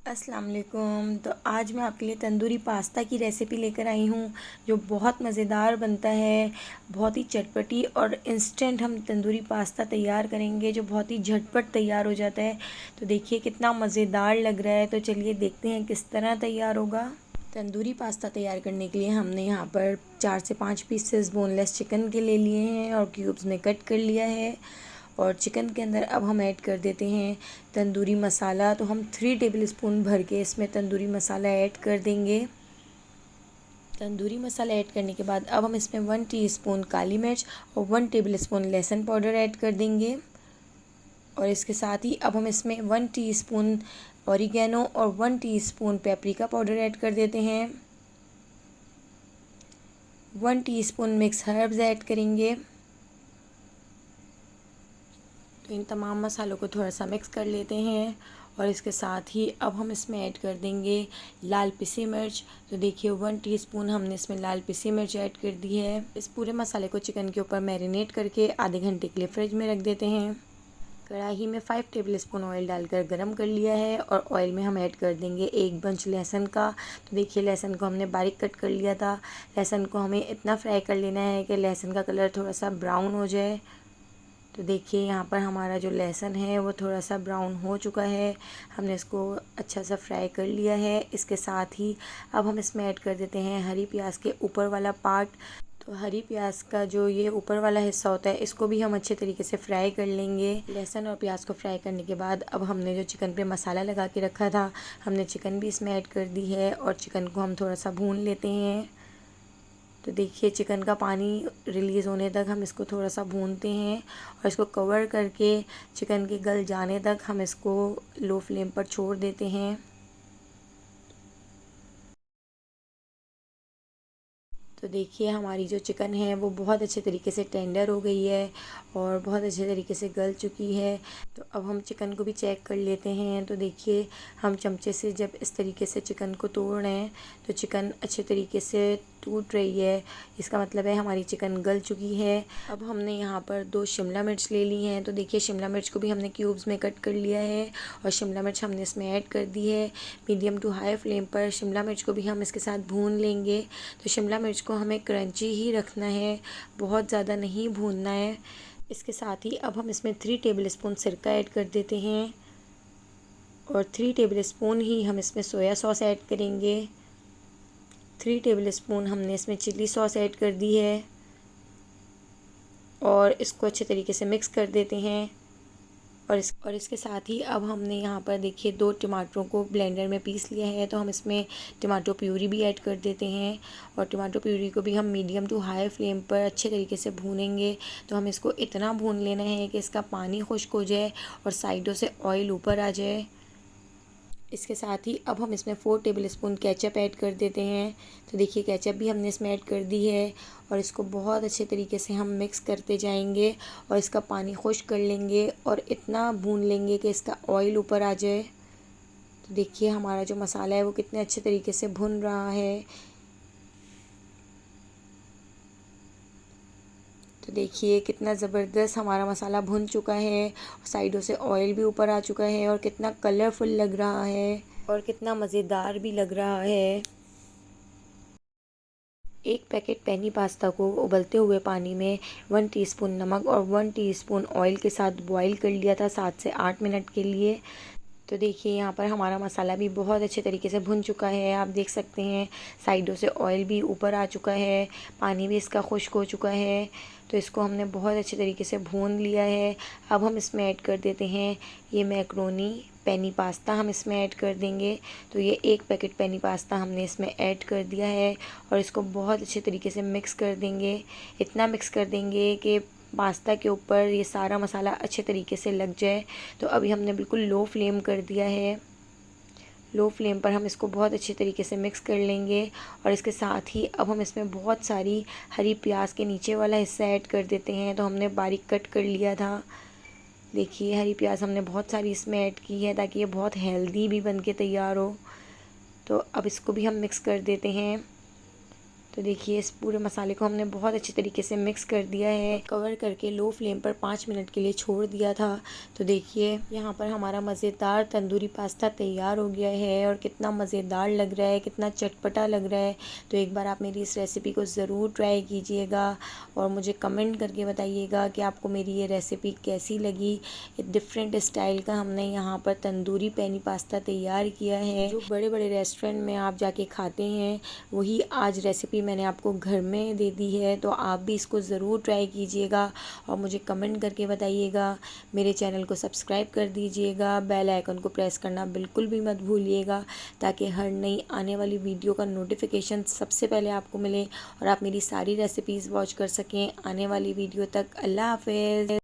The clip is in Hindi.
अस्सलाम वालेकुम। तो आज मैं आपके लिए तंदूरी पास्ता की रेसिपी लेकर आई हूँ जो बहुत मज़ेदार बनता है। बहुत ही चटपटी और इंस्टेंट हम तंदूरी पास्ता तैयार करेंगे जो बहुत ही झटपट तैयार हो जाता है। तो देखिए कितना मज़ेदार लग रहा है। तो चलिए देखते हैं किस तरह तैयार होगा। तंदूरी पास्ता तैयार करने के लिए हमने यहाँ पर 4 से 5 पीसेस बोनलेस चिकन के ले लिए हैं और क्यूब्स में कट कर लिया है। और चिकन के अंदर अब हम ऐड कर देते हैं तंदूरी मसाला। तो हम 3 टेबल स्पून भर के इसमें तंदूरी मसाला ऐड कर देंगे। तंदूरी मसाला ऐड करने के बाद अब हम इसमें 1 टीस्पून काली मिर्च और 1 टेबल स्पून लहसुन पाउडर ऐड कर देंगे। और इसके साथ ही अब हम इसमें 1 टीस्पून ऑरिगेनो और 1 टीस्पून पेपरिका पाउडर ऐड कर देते हैं। 1 टीस्पून मिक्स हर्ब्स ऐड करेंगे। तो इन तमाम मसालों को थोड़ा सा मिक्स कर लेते हैं। और इसके साथ ही अब हम इसमें ऐड कर देंगे लाल पिसी मिर्च। तो देखिए 1 टीस्पून हमने इसमें लाल पिसी मिर्च ऐड कर दी है। इस पूरे मसाले को चिकन के ऊपर मैरिनेट करके आधे घंटे के लिए फ्रिज में रख देते हैं। कढ़ाई में 5 टेबल स्पून ऑयल डालकर गरम कर लिया है और ऑयल में हम ऐड कर देंगे 1 बंच लहसुन का। तो देखिए लहसुन को हमने बारीक कट कर लिया था। लहसुन को हमें इतना फ्राई कर लेना है कि लहसुन का कलर थोड़ा सा ब्राउन हो जाए। तो देखिए यहाँ पर हमारा जो लहसुन है वो थोड़ा सा ब्राउन हो चुका है। हमने इसको अच्छा सा फ्राई कर लिया है। इसके साथ ही अब हम इसमें ऐड कर देते हैं हरी प्याज के ऊपर वाला पार्ट। तो हरी प्याज का जो ये ऊपर वाला हिस्सा होता है इसको भी हम अच्छे तरीके से फ्राई कर लेंगे। लहसुन और प्याज को फ्राई करने के बाद अब हमने जो चिकन पे मसाला लगा के रखा था हमने चिकन भी इसमें ऐड कर दी है और चिकन को हम थोड़ा सा भून लेते हैं। तो देखिए चिकन का पानी रिलीज़ होने तक हम इसको थोड़ा सा भूनते हैं और इसको कवर करके चिकन के गल जाने तक हम इसको लो फ्लेम पर छोड़ देते हैं। तो देखिए हमारी जो चिकन है वो बहुत अच्छे तरीके से टेंडर हो गई है और बहुत अच्छे तरीके से गल चुकी है। तो अब हम चिकन को भी चेक कर लेते हैं। तो देखिए हम चमचे से जब इस तरीके से चिकन को तोड़ रहे हैं तो चिकन अच्छे तरीके से टूट रही है। इसका मतलब है हमारी चिकन गल चुकी है। अब हमने यहाँ पर 2 शिमला मिर्च ले ली हैं। तो देखिए शिमला मिर्च को भी हमने क्यूब्स में कट कर लिया है और शिमला मिर्च हमने इसमें ऐड कर दी है। मीडियम टू हाई फ्लेम पर शिमला मिर्च को भी हम इसके साथ भून लेंगे। तो शिमला मिर्च को हमें क्रंची ही रखना है, बहुत ज़्यादा नहीं भूनना है। इसके साथ ही अब हम इसमें 3 टेबल स्पून सिरका ऐड कर देते हैं और 3 टेबल स्पून ही हम इसमें सोया सॉस ऐड करेंगे। 3 टेबल स्पून हमने इसमें चिली सॉस ऐड कर दी है और इसको अच्छे तरीके से मिक्स कर देते हैं। और इसके साथ ही अब हमने यहाँ पर देखिए 2 टमाटरों को ब्लेंडर में पीस लिया है। तो हम इसमें टमाटो प्यूरी भी ऐड कर देते हैं और टमाटो प्यूरी को भी हम मीडियम टू हाई फ्लेम पर अच्छे तरीके से भूनेंगे। तो हम इसको इतना भून लेना है कि इसका पानी खुश्क हो जाए और साइडों से ऑयल ऊपर आ जाए। इसके साथ ही अब हम इसमें 4 टेबल स्पून केचप ऐड कर देते हैं। तो देखिए केचप भी हमने इसमें ऐड कर दी है और इसको बहुत अच्छे तरीके से हम मिक्स करते जाएंगे और इसका पानी खुश्क कर लेंगे और इतना भून लेंगे कि इसका ऑयल ऊपर आ जाए। तो देखिए हमारा जो मसाला है वो कितने अच्छे तरीके से भुन रहा है। तो देखिए कितना ज़बरदस्त हमारा मसाला भुन चुका है, साइडों से ऑयल भी ऊपर आ चुका है और कितना कलरफुल लग रहा है और कितना मज़ेदार भी लग रहा है। एक पैकेट पेनी पास्ता को उबलते हुए पानी में 1 टीस्पून नमक और 1 टीस्पून ऑयल के साथ बॉईल कर लिया था 7 से 8 मिनट के लिए। तो देखिए यहाँ पर हमारा मसाला भी बहुत अच्छे तरीके से भुन चुका है। आप देख सकते हैं साइडों से ऑयल भी ऊपर आ चुका है, पानी भी इसका खुश्क हो चुका है। तो इसको हमने बहुत अच्छे तरीके से भून लिया है। अब हम इसमें ऐड कर देते हैं ये मैक्रोनी पेनी पास्ता हम इसमें ऐड कर देंगे। तो ये 1 पैकेट पेनी पास्ता हमने इसमें ऐड कर दिया है और इसको बहुत अच्छे तरीके से मिक्स कर देंगे। इतना मिक्स कर देंगे कि पास्ता के ऊपर ये सारा मसाला अच्छे तरीके से लग जाए। तो अभी हमने बिल्कुल लो फ्लेम कर दिया है। लो फ्लेम पर हम इसको बहुत अच्छे तरीके से मिक्स कर लेंगे और इसके साथ ही अब हम इसमें बहुत सारी हरी प्याज के नीचे वाला हिस्सा ऐड कर देते हैं। तो हमने बारीक कट कर लिया था। देखिए हरी प्याज हमने बहुत सारी इसमें ऐड की है ताकि ये बहुत हेल्दी भी बन के तैयार हो। तो अब इसको भी हम मिक्स कर देते हैं। तो देखिए इस पूरे मसाले को हमने बहुत अच्छी तरीके से मिक्स कर दिया है। कवर करके लो फ्लेम पर 5 मिनट के लिए छोड़ दिया था। तो देखिए यहाँ पर हमारा मज़ेदार तंदूरी पास्ता तैयार हो गया है और कितना मज़ेदार लग रहा है, कितना चटपटा लग रहा है। तो एक बार आप मेरी इस रेसिपी को ज़रूर ट्राई कीजिएगा और मुझे कमेंट करके बताइएगा कि आपको मेरी ये रेसिपी कैसी लगी। डिफरेंट स्टाइल का हमने यहाँ पर तंदूरी पेनी पास्ता तैयार किया है। जो बड़े बड़े रेस्टोरेंट में आप जाके खाते हैं वही आज रेसिपी मैंने आपको घर में दे दी है। तो आप भी इसको ज़रूर ट्राई कीजिएगा और मुझे कमेंट करके बताइएगा। मेरे चैनल को सब्सक्राइब कर दीजिएगा, बेल आइकन को प्रेस करना बिल्कुल भी मत भूलिएगा ताकि हर नई आने वाली वीडियो का नोटिफिकेशन सबसे पहले आपको मिले और आप मेरी सारी रेसिपीज़ वॉच कर सकें आने वाली वीडियो तक। अल्लाह हाफ़िज़।